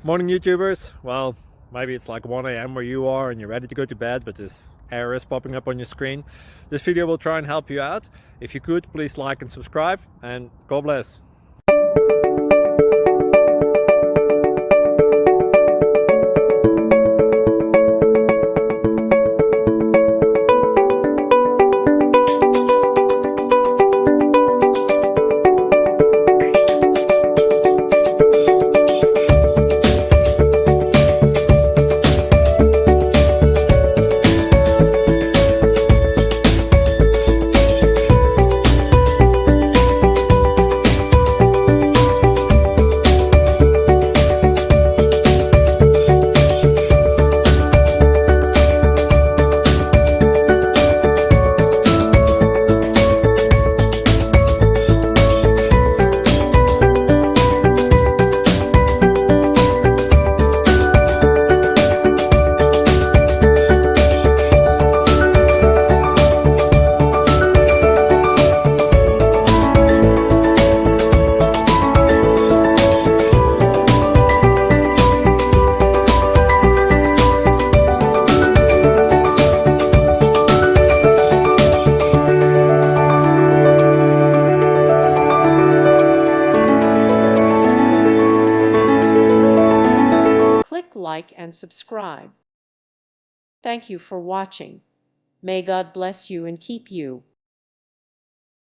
Morning, YouTubers. Well, maybe it's like 1 a.m. where you are and you're ready to go to bed, but this error is popping up on your screen. This video will try and help you out. If you could, please like and subscribe, and God bless. Click like and subscribe. Thank you for watching. May God bless you and keep you.